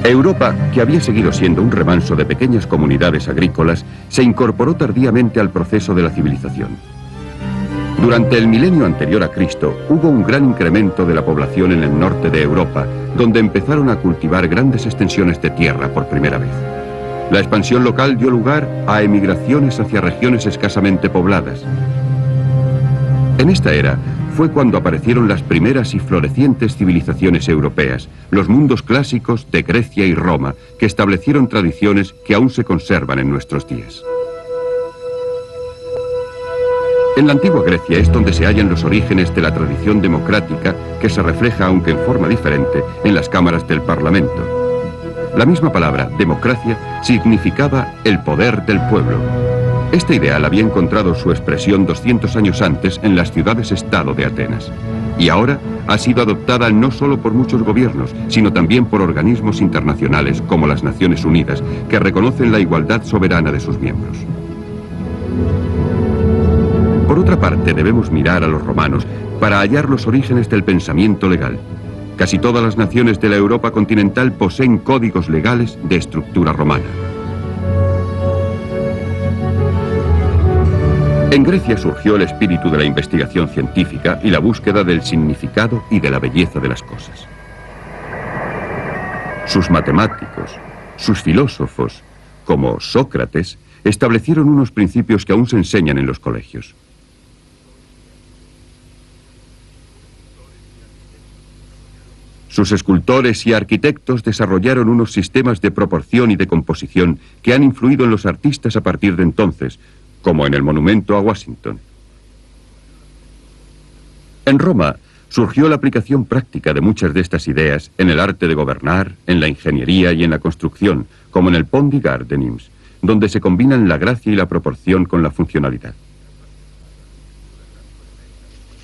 Europa, que había seguido siendo un remanso de pequeñas comunidades agrícolas, se incorporó tardíamente al proceso de la civilización. Durante el milenio anterior a Cristo, hubo un gran incremento de la población en el norte de Europa, donde empezaron a cultivar grandes extensiones de tierra por primera vez. La expansión local dio lugar a emigraciones hacia regiones escasamente pobladas. En esta era fue cuando aparecieron las primeras y florecientes civilizaciones europeas, los mundos clásicos de Grecia y Roma, que establecieron tradiciones que aún se conservan en nuestros días. En la antigua Grecia es donde se hallan los orígenes de la tradición democrática que se refleja, aunque en forma diferente, en las cámaras del Parlamento. La misma palabra, democracia, significaba el poder del pueblo. Esta ideal había encontrado su expresión 200 años antes en las ciudades-estado de Atenas. Y ahora ha sido adoptada no solo por muchos gobiernos, sino también por organismos internacionales como las Naciones Unidas, que reconocen la igualdad soberana de sus miembros. Por otra parte, debemos mirar a los romanos para hallar los orígenes del pensamiento legal. Casi todas las naciones de la Europa continental poseen códigos legales de estructura romana. En Grecia surgió el espíritu de la investigación científica y la búsqueda del significado y de la belleza de las cosas. Sus matemáticos, sus filósofos, como Sócrates, establecieron unos principios que aún se enseñan en los colegios. Sus escultores y arquitectos desarrollaron unos sistemas de proporción y de composición que han influido en los artistas a partir de entonces, como en el monumento a Washington. En Roma surgió la aplicación práctica de muchas de estas ideas en el arte de gobernar, en la ingeniería y en la construcción, como en el Pont du Gard de Nimes, donde se combinan la gracia y la proporción con la funcionalidad.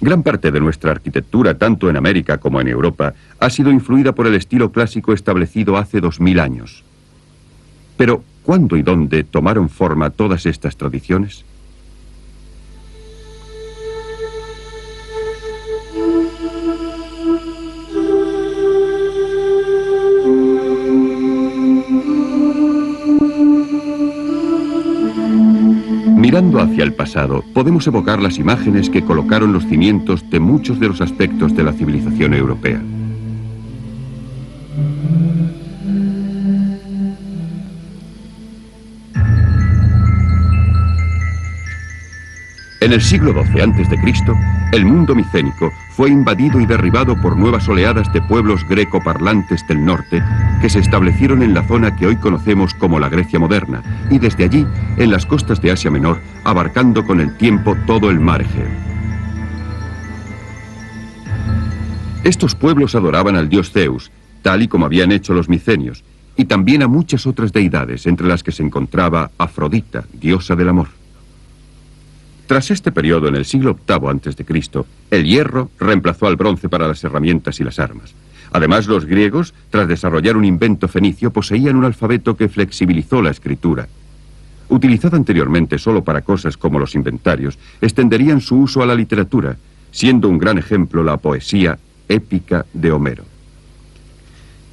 Gran parte de nuestra arquitectura, tanto en América como en Europa, ha sido influida por el estilo clásico establecido hace 2000 años. Pero, ¿cuándo y dónde tomaron forma todas estas tradiciones? Mirando hacia el pasado, podemos evocar las imágenes que colocaron los cimientos de muchos de los aspectos de la civilización europea. En el siglo XII a.C., el mundo micénico fue invadido y derribado por nuevas oleadas de pueblos greco-parlantes del norte que se establecieron en la zona que hoy conocemos como la Grecia moderna y desde allí en las costas de Asia Menor, abarcando con el tiempo todo el mar Egeo. Estos pueblos adoraban al dios Zeus, tal y como habían hecho los micenios, y también a muchas otras deidades, entre las que se encontraba Afrodita, diosa del amor. Tras este periodo, en el siglo VIII a.C., el hierro reemplazó al bronce para las herramientas y las armas. Además, los griegos, tras desarrollar un invento fenicio, poseían un alfabeto que flexibilizó la escritura. Utilizada anteriormente solo para cosas como los inventarios, extenderían su uso a la literatura, siendo un gran ejemplo la poesía épica de Homero.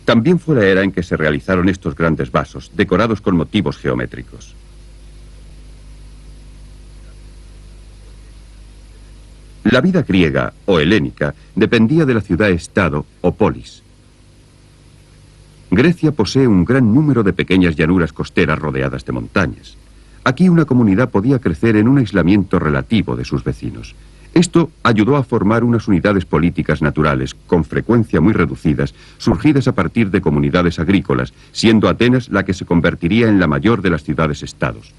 También fue la era en que se realizaron estos grandes vasos, decorados con motivos geométricos. La vida griega o helénica dependía de la ciudad-estado o polis. Grecia posee un gran número de pequeñas llanuras costeras rodeadas de montañas. Aquí una comunidad podía crecer en un aislamiento relativo de sus vecinos. Esto ayudó a formar unas unidades políticas naturales, con frecuencia muy reducidas, surgidas a partir de comunidades agrícolas, siendo Atenas la que se convertiría en la mayor de las ciudades-estados.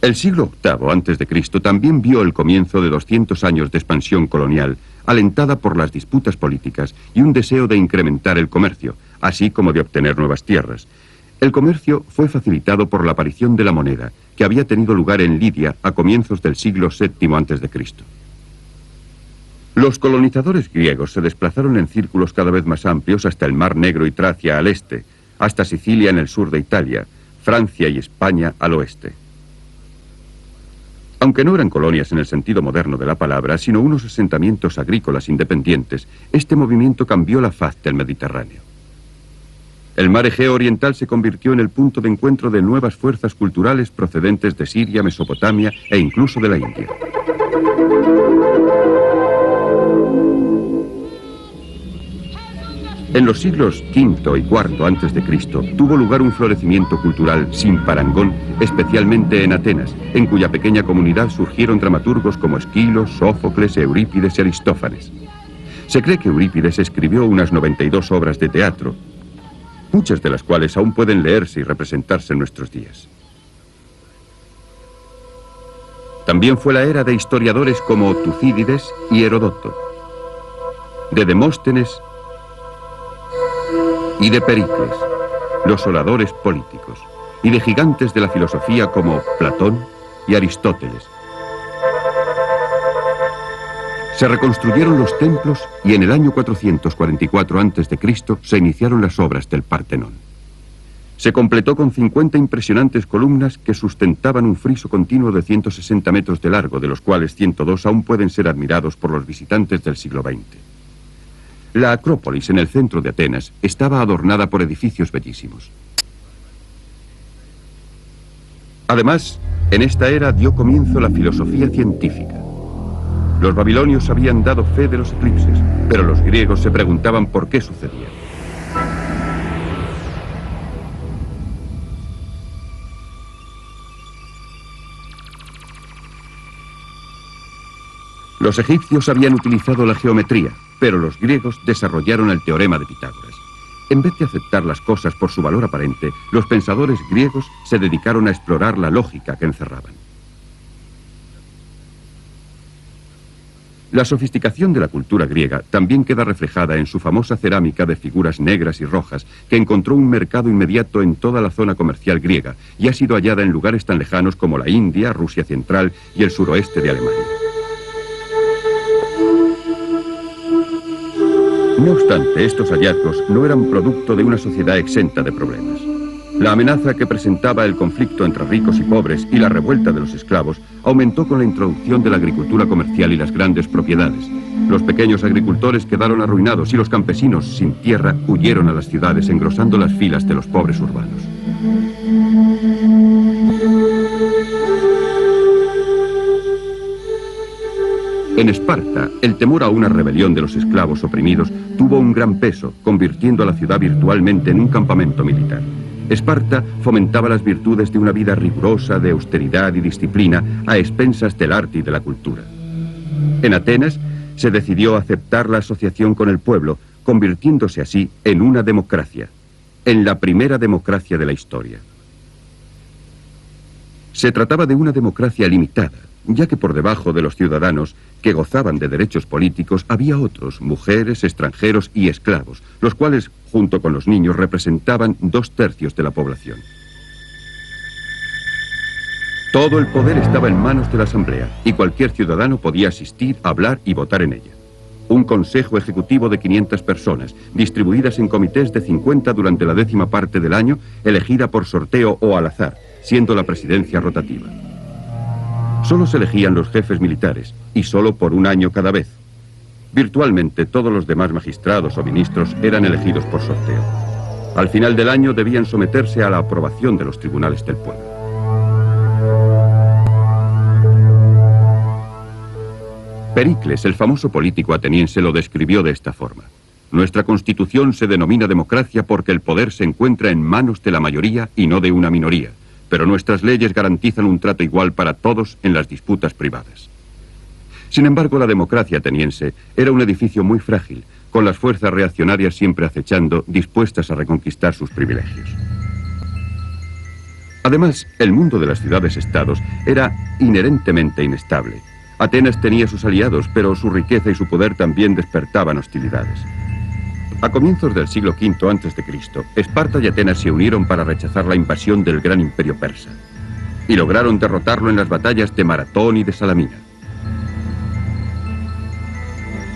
El siglo VIII a.C. también vio el comienzo de 200 años de expansión colonial, alentada por las disputas políticas y un deseo de incrementar el comercio, así como de obtener nuevas tierras. El comercio fue facilitado por la aparición de la moneda, que había tenido lugar en Lidia a comienzos del siglo VII a.C. Los colonizadores griegos se desplazaron en círculos cada vez más amplios hasta el Mar Negro y Tracia al este, hasta Sicilia en el sur de Italia, Francia y España al oeste. Aunque no eran colonias en el sentido moderno de la palabra, sino unos asentamientos agrícolas independientes, este movimiento cambió la faz del Mediterráneo. El mar Egeo oriental se convirtió en el punto de encuentro de nuevas fuerzas culturales procedentes de Siria, Mesopotamia e incluso de la India. En los siglos V y IV a.C. tuvo lugar un florecimiento cultural sin parangón, especialmente en Atenas, en cuya pequeña comunidad surgieron dramaturgos como Esquilo, Sófocles, Eurípides y Aristófanes. Se cree que Eurípides escribió unas 92 obras de teatro, muchas de las cuales aún pueden leerse y representarse en nuestros días. También fue la era de historiadores como Tucídides y Herodoto, de Demóstenes y de Pericles, los oradores políticos, y de gigantes de la filosofía como Platón y Aristóteles. Se reconstruyeron los templos y en el año 444 a.C. se iniciaron las obras del Partenón. Se completó con 50 impresionantes columnas que sustentaban un friso continuo de 160 metros de largo, de los cuales 102 aún pueden ser admirados por los visitantes del siglo XX. La Acrópolis, en el centro de Atenas, estaba adornada por edificios bellísimos. Además, en esta era dio comienzo la filosofía científica. Los babilonios habían dado fe de los eclipses, pero los griegos se preguntaban por qué sucedía. Los egipcios habían utilizado la geometría, pero los griegos desarrollaron el teorema de Pitágoras. En vez de aceptar las cosas por su valor aparente, los pensadores griegos se dedicaron a explorar la lógica que encerraban. La sofisticación de la cultura griega también queda reflejada en su famosa cerámica de figuras negras y rojas, que encontró un mercado inmediato en toda la zona comercial griega y ha sido hallada en lugares tan lejanos como la India, Rusia central y el suroeste de Alemania. No obstante, estos hallazgos no eran producto de una sociedad exenta de problemas. La amenaza que presentaba el conflicto entre ricos y pobres y la revuelta de los esclavos aumentó con la introducción de la agricultura comercial y las grandes propiedades. Los pequeños agricultores quedaron arruinados y los campesinos sin tierra huyeron a las ciudades, engrosando las filas de los pobres urbanos. En Esparta, el temor a una rebelión de los esclavos oprimidos tuvo un gran peso, convirtiendo a la ciudad virtualmente en un campamento militar. Esparta fomentaba las virtudes de una vida rigurosa, de austeridad y disciplina, a expensas del arte y de la cultura. En Atenas se decidió aceptar la asociación con el pueblo, convirtiéndose así en una democracia, en la primera democracia de la historia. Se trataba de una democracia limitada, ya que por debajo de los ciudadanos que gozaban de derechos políticos había otros, mujeres, extranjeros y esclavos, los cuales, junto con los niños, representaban 2/3 de la población. Todo el poder estaba en manos de la Asamblea y cualquier ciudadano podía asistir, hablar y votar en ella. Un consejo ejecutivo de 500 personas, distribuidas en comités de 50 durante la 10ª parte del año, elegida por sorteo o al azar, siendo la presidencia rotativa. Solo se elegían los jefes militares, y solo por un año cada vez. Virtualmente todos los demás magistrados o ministros eran elegidos por sorteo. Al final del año debían someterse a la aprobación de los tribunales del pueblo. Pericles, el famoso político ateniense, lo describió de esta forma: nuestra constitución se denomina democracia porque el poder se encuentra en manos de la mayoría y no de una minoría. Pero nuestras leyes garantizan un trato igual para todos en las disputas privadas. Sin embargo, la democracia ateniense era un edificio muy frágil, con las fuerzas reaccionarias siempre acechando, dispuestas a reconquistar sus privilegios. Además, el mundo de las ciudades-estados era inherentemente inestable. Atenas tenía sus aliados, pero su riqueza y su poder también despertaban hostilidades. A comienzos del siglo V a.C., Esparta y Atenas se unieron para rechazar la invasión del gran imperio persa, y lograron derrotarlo en las batallas de Maratón y de Salamina.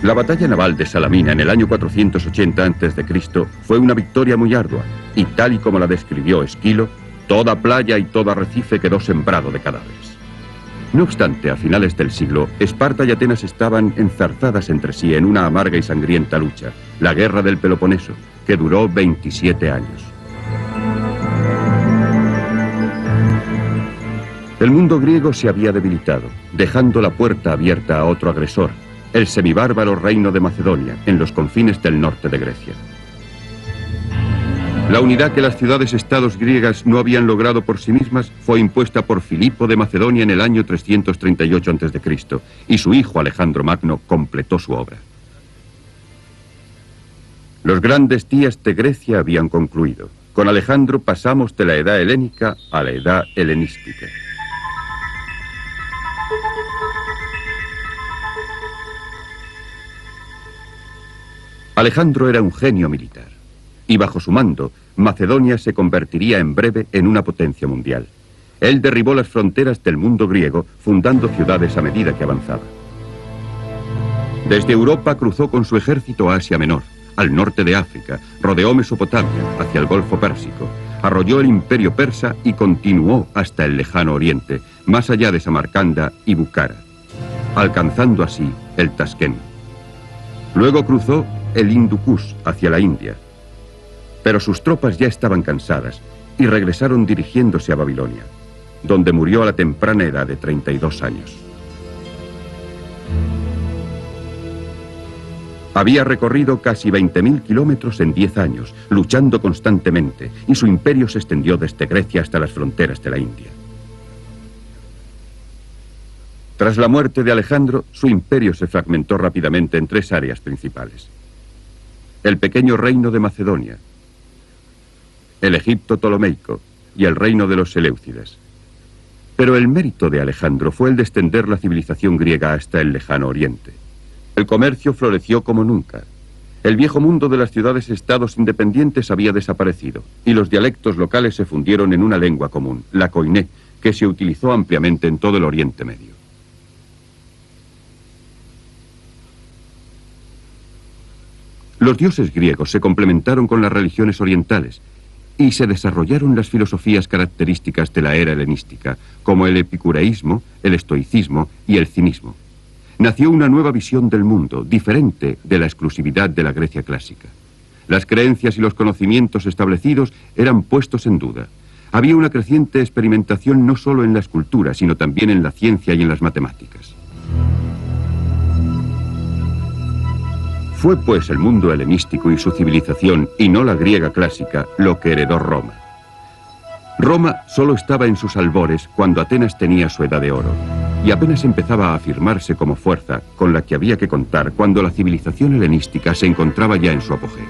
La batalla naval de Salamina en el año 480 a.C. fue una victoria muy ardua, y tal y como la describió Esquilo, toda playa y todo arrecife quedó sembrado de cadáveres. No obstante, a finales del siglo, Esparta y Atenas estaban enzarzadas entre sí en una amarga y sangrienta lucha, la Guerra del Peloponeso, que duró 27 años. El mundo griego se había debilitado, dejando la puerta abierta a otro agresor, el semibárbaro reino de Macedonia, en los confines del norte de Grecia. La unidad que las ciudades-estados griegas no habían logrado por sí mismas fue impuesta por Filipo de Macedonia en el año 338 a.C., y su hijo Alejandro Magno completó su obra. Los grandes días de Grecia habían concluido. Con Alejandro pasamos de la edad helénica a la edad helenística. Alejandro era un genio militar, y bajo su mando, Macedonia se convertiría en breve en una potencia mundial. Él derribó las fronteras del mundo griego, fundando ciudades a medida que avanzaba. Desde Europa cruzó con su ejército a Asia Menor, al norte de África, rodeó Mesopotamia, hacia el Golfo Pérsico, arrolló el imperio persa y continuó hasta el lejano oriente, más allá de Samarcanda y Bukhara, alcanzando así el Taskent. Luego cruzó el Hindu Kush hacia la India, pero sus tropas ya estaban cansadas y regresaron dirigiéndose a Babilonia, donde murió a la temprana edad de 32 años. Había recorrido casi 20.000 kilómetros en 10 años, luchando constantemente, y su imperio se extendió desde Grecia hasta las fronteras de la India. Tras la muerte de Alejandro, su imperio se fragmentó rápidamente en 3 áreas principales: el pequeño reino de Macedonia, el Egipto ptolomeico y el reino de los Seleucidas. Pero el mérito de Alejandro fue el de extender la civilización griega hasta el lejano oriente. El comercio floreció como nunca. El viejo mundo de las ciudades-estados independientes había desaparecido, y los dialectos locales se fundieron en una lengua común, la koiné, que se utilizó ampliamente en todo el Oriente Medio. Los dioses griegos se complementaron con las religiones orientales, y se desarrollaron las filosofías características de la era helenística, como el epicureísmo, el estoicismo y el cinismo. Nació una nueva visión del mundo, diferente de la exclusividad de la Grecia clásica. Las creencias y los conocimientos establecidos eran puestos en duda. Había una creciente experimentación no solo en la escultura, sino también en la ciencia y en las matemáticas. Fue pues el mundo helenístico y su civilización, y no la griega clásica, lo que heredó Roma. Roma solo estaba en sus albores cuando Atenas tenía su edad de oro, y apenas empezaba a afirmarse como fuerza con la que había que contar cuando la civilización helenística se encontraba ya en su apogeo.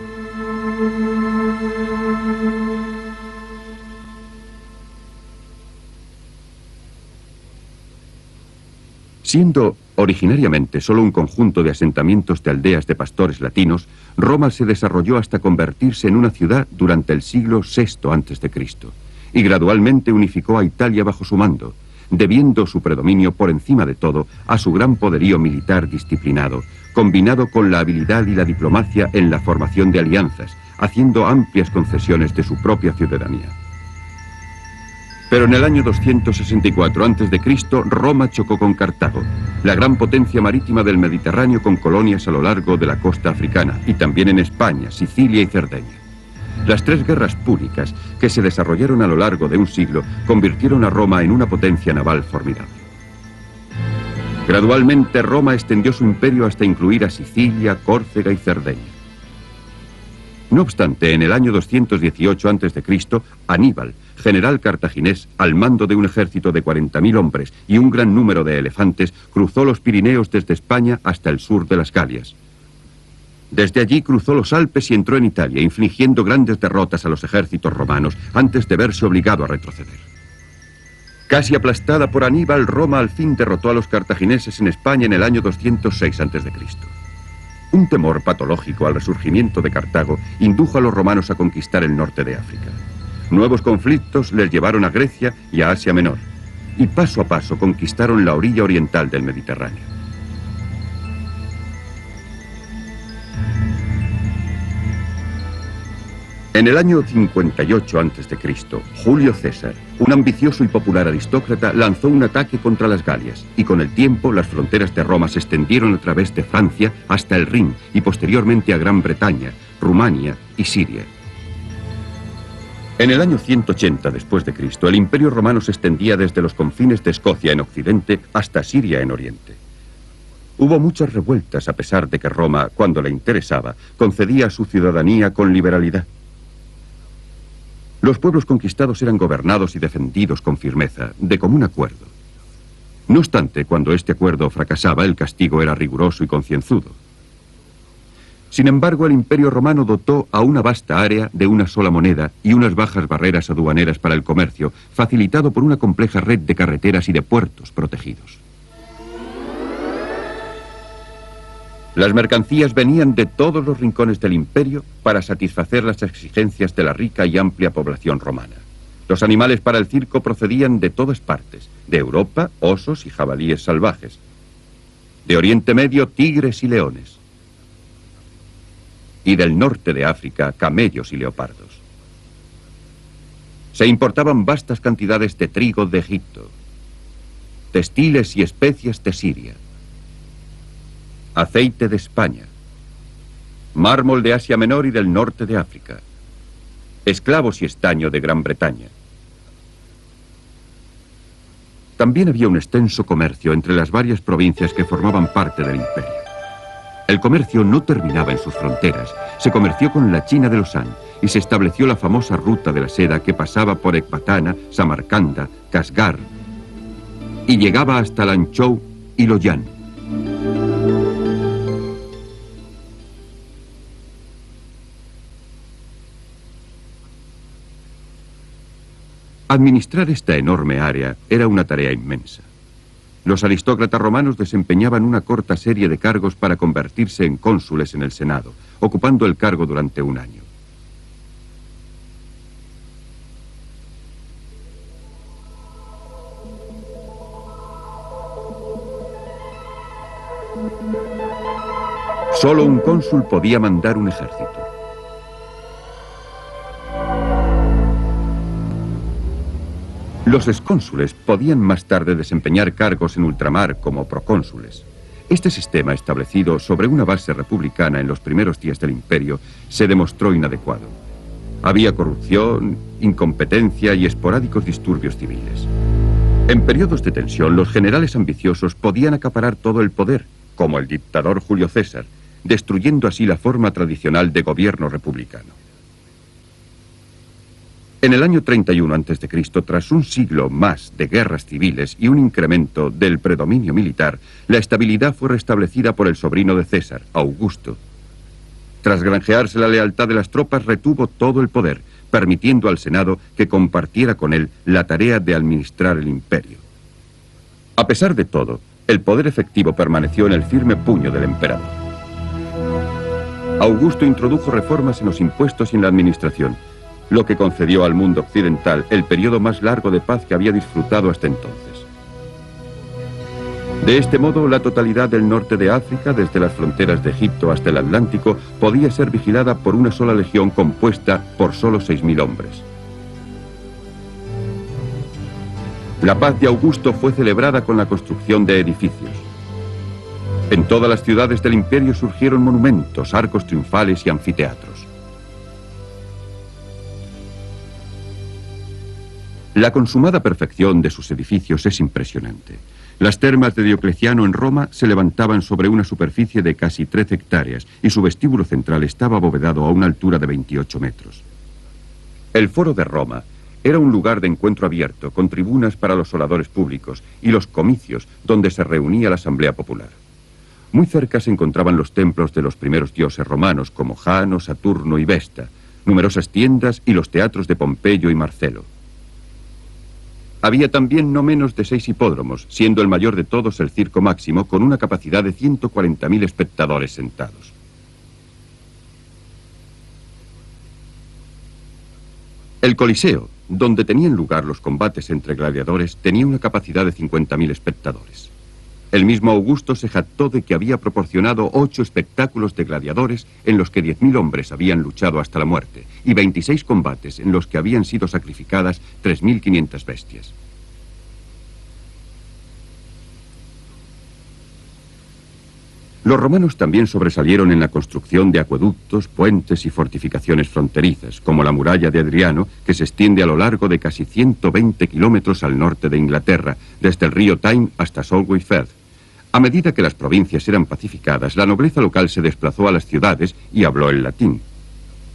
Siendo originariamente solo un conjunto de asentamientos de aldeas de pastores latinos, Roma se desarrolló hasta convertirse en una ciudad durante el siglo VI a.C., y gradualmente unificó a Italia bajo su mando, debiendo su predominio por encima de todo a su gran poderío militar disciplinado, combinado con la habilidad y la diplomacia en la formación de alianzas, haciendo amplias concesiones de su propia ciudadanía. Pero en el año 264 a.C., Roma chocó con Cartago, la gran potencia marítima del Mediterráneo con colonias a lo largo de la costa africana, y también en España, Sicilia y Cerdeña. Las 3 guerras púnicas, que se desarrollaron a lo largo de un siglo, convirtieron a Roma en una potencia naval formidable. Gradualmente, Roma extendió su imperio hasta incluir a Sicilia, Córcega y Cerdeña. No obstante, en el año 218 a.C., Aníbal, general cartaginés, al mando de un ejército de 40.000 hombres y un gran número de elefantes, cruzó los Pirineos desde España hasta el sur de las Galias. Desde allí cruzó los Alpes y entró en Italia, infligiendo grandes derrotas a los ejércitos romanos antes de verse obligado a retroceder. Casi aplastada por Aníbal, Roma al fin derrotó a los cartagineses en España en el año 206 a.C. Un temor patológico al resurgimiento de Cartago indujo a los romanos a conquistar el norte de África. Nuevos conflictos les llevaron a Grecia y a Asia Menor, y paso a paso conquistaron la orilla oriental del Mediterráneo. En el año 58 a.C., Julio César, un ambicioso y popular aristócrata, lanzó un ataque contra las Galias, y con el tiempo las fronteras de Roma se extendieron a través de Francia hasta el Rin y posteriormente a Gran Bretaña, Rumania y Siria. En el año 180 después de Cristo, el Imperio Romano se extendía desde los confines de Escocia en occidente hasta Siria en oriente. Hubo muchas revueltas a pesar de que Roma, cuando le interesaba, concedía su ciudadanía con liberalidad. Los pueblos conquistados eran gobernados y defendidos con firmeza, de común acuerdo. No obstante, cuando este acuerdo fracasaba, el castigo era riguroso y concienzudo. Sin embargo, el Imperio Romano dotó a una vasta área de una sola moneda y unas bajas barreras aduaneras para el comercio, facilitado por una compleja red de carreteras y de puertos protegidos. Las mercancías venían de todos los rincones del imperio para satisfacer las exigencias de la rica y amplia población romana. Los animales para el circo procedían de todas partes, de Europa, osos y jabalíes salvajes, de Oriente Medio, tigres y leones, y del norte de África, camellos y leopardos. Se importaban vastas cantidades de trigo de Egipto, textiles y especias de Siria, aceite de España, mármol de Asia Menor y del norte de África, esclavos y estaño de Gran Bretaña. También había un extenso comercio entre las varias provincias que formaban parte del imperio. El comercio no terminaba en sus fronteras. Se comerció con la China de los Han y se estableció la famosa ruta de la seda que pasaba por Ecbatana, Samarcanda, Kasgar y llegaba hasta Lanzhou y Loyang. Administrar esta enorme área era una tarea inmensa. Los aristócratas romanos desempeñaban una corta serie de cargos para convertirse en cónsules en el Senado, ocupando el cargo durante un año. Solo un cónsul podía mandar un ejército. Los excónsules podían más tarde desempeñar cargos en ultramar como procónsules. Este sistema, establecido sobre una base republicana en los primeros días del imperio, se demostró inadecuado. Había corrupción, incompetencia y esporádicos disturbios civiles. En periodos de tensión, los generales ambiciosos podían acaparar todo el poder, como el dictador Julio César, destruyendo así la forma tradicional de gobierno republicano. En el año 31 a.C., tras un siglo más de guerras civiles y un incremento del predominio militar, la estabilidad fue restablecida por el sobrino de César, Augusto. Tras granjearse la lealtad de las tropas, retuvo todo el poder, permitiendo al Senado que compartiera con él la tarea de administrar el imperio. A pesar de todo, el poder efectivo permaneció en el firme puño del emperador. Augusto introdujo reformas en los impuestos y en la administración, lo que concedió al mundo occidental el periodo más largo de paz que había disfrutado hasta entonces. De este modo, la totalidad del norte de África, desde las fronteras de Egipto hasta el Atlántico, podía ser vigilada por una sola legión compuesta por solo 6.000 hombres. La paz de Augusto fue celebrada con la construcción de edificios. En todas las ciudades del imperio surgieron monumentos, arcos triunfales y anfiteatros. La consumada perfección de sus edificios es impresionante. Las termas de Diocleciano en Roma se levantaban sobre una superficie de casi 13 hectáreas y su vestíbulo central estaba abovedado a una altura de 28 metros. El Foro de Roma era un lugar de encuentro abierto, con tribunas para los oradores públicos y los comicios donde se reunía la asamblea popular. Muy cerca se encontraban los templos de los primeros dioses romanos como Jano, Saturno y Vesta, numerosas tiendas y los teatros de Pompeyo y Marcelo. Había también no menos de 6 hipódromos, siendo el mayor de todos el Circo Máximo, con una capacidad de 140.000 espectadores sentados. El Coliseo, donde tenían lugar los combates entre gladiadores, tenía una capacidad de 50.000 espectadores. El mismo Augusto se jactó de que había proporcionado 8 espectáculos de gladiadores en los que 10.000 hombres habían luchado hasta la muerte y 26 combates en los que habían sido sacrificadas 3.500 bestias. Los romanos también sobresalieron en la construcción de acueductos, puentes y fortificaciones fronterizas, como la muralla de Adriano, que se extiende a lo largo de casi 120 kilómetros al norte de Inglaterra, desde el río Tyne hasta Solway Firth. A medida que las provincias eran pacificadas, la nobleza local se desplazó a las ciudades y habló el latín.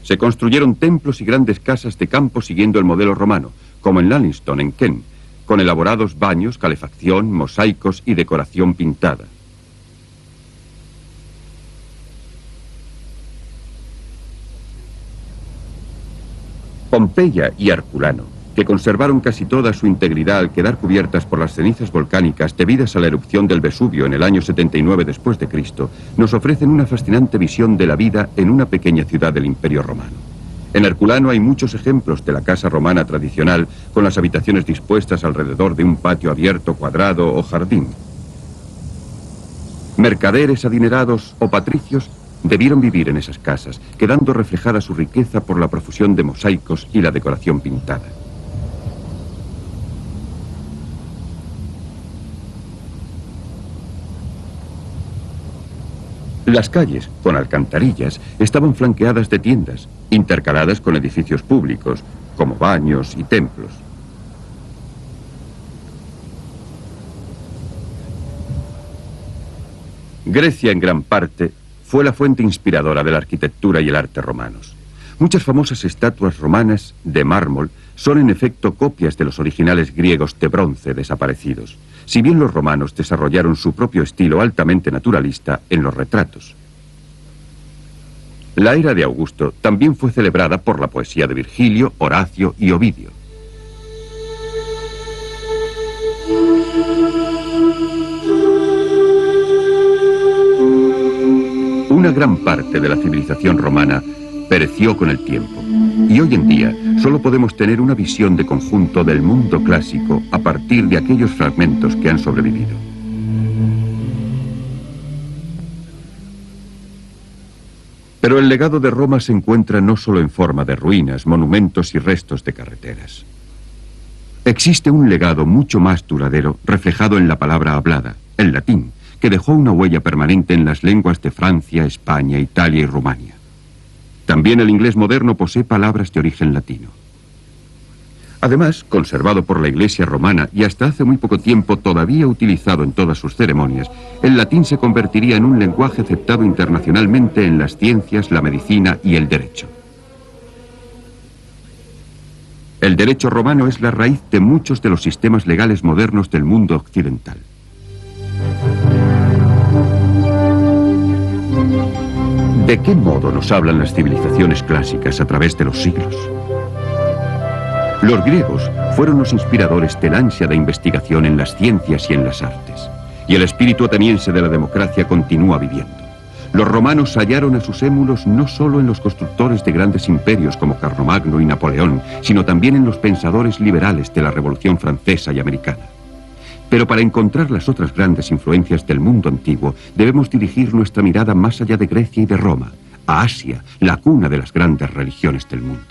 Se construyeron templos y grandes casas de campo siguiendo el modelo romano, como en Lanninston, en Kent, con elaborados baños, calefacción, mosaicos y decoración pintada. Pompeya y Herculano, que conservaron casi toda su integridad al quedar cubiertas por las cenizas volcánicas debidas a la erupción del Vesubio en el año 79 después de Cristo, nos ofrecen una fascinante visión de la vida en una pequeña ciudad del Imperio Romano. En Herculano hay muchos ejemplos de la casa romana tradicional, con las habitaciones dispuestas alrededor de un patio abierto, cuadrado o jardín. Mercaderes adinerados o patricios debieron vivir en esas casas, quedando reflejada su riqueza por la profusión de mosaicos y la decoración pintada. Las calles, con alcantarillas, estaban flanqueadas de tiendas, intercaladas con edificios públicos, como baños y templos. Grecia, en gran parte, fue la fuente inspiradora de la arquitectura y el arte romanos. Muchas famosas estatuas romanas de mármol son en efecto copias de los originales griegos de bronce desaparecidos, si bien los romanos desarrollaron su propio estilo altamente naturalista en los retratos. La era de Augusto también fue celebrada por la poesía de Virgilio, Horacio y Ovidio. Una gran parte de la civilización romana pereció con el tiempo, y hoy en día solo podemos tener una visión de conjunto del mundo clásico a partir de aquellos fragmentos que han sobrevivido. Pero el legado de Roma se encuentra no solo en forma de ruinas, monumentos y restos de carreteras. Existe un legado mucho más duradero reflejado en la palabra hablada, el latín, que dejó una huella permanente en las lenguas de Francia, España, Italia y Rumania. También el inglés moderno posee palabras de origen latino. Además, conservado por la Iglesia romana y hasta hace muy poco tiempo todavía utilizado en todas sus ceremonias, el latín se convertiría en un lenguaje aceptado internacionalmente en las ciencias, la medicina y el derecho. El derecho romano es la raíz de muchos de los sistemas legales modernos del mundo occidental. ¿De qué modo nos hablan las civilizaciones clásicas a través de los siglos? Los griegos fueron los inspiradores del ansia de investigación en las ciencias y en las artes, y el espíritu ateniense de la democracia continúa viviendo. Los romanos hallaron a sus émulos no solo en los constructores de grandes imperios como Carlomagno y Napoleón, sino también en los pensadores liberales de la Revolución Francesa y Americana. Pero para encontrar las otras grandes influencias del mundo antiguo, debemos dirigir nuestra mirada más allá de Grecia y de Roma, a Asia, la cuna de las grandes religiones del mundo.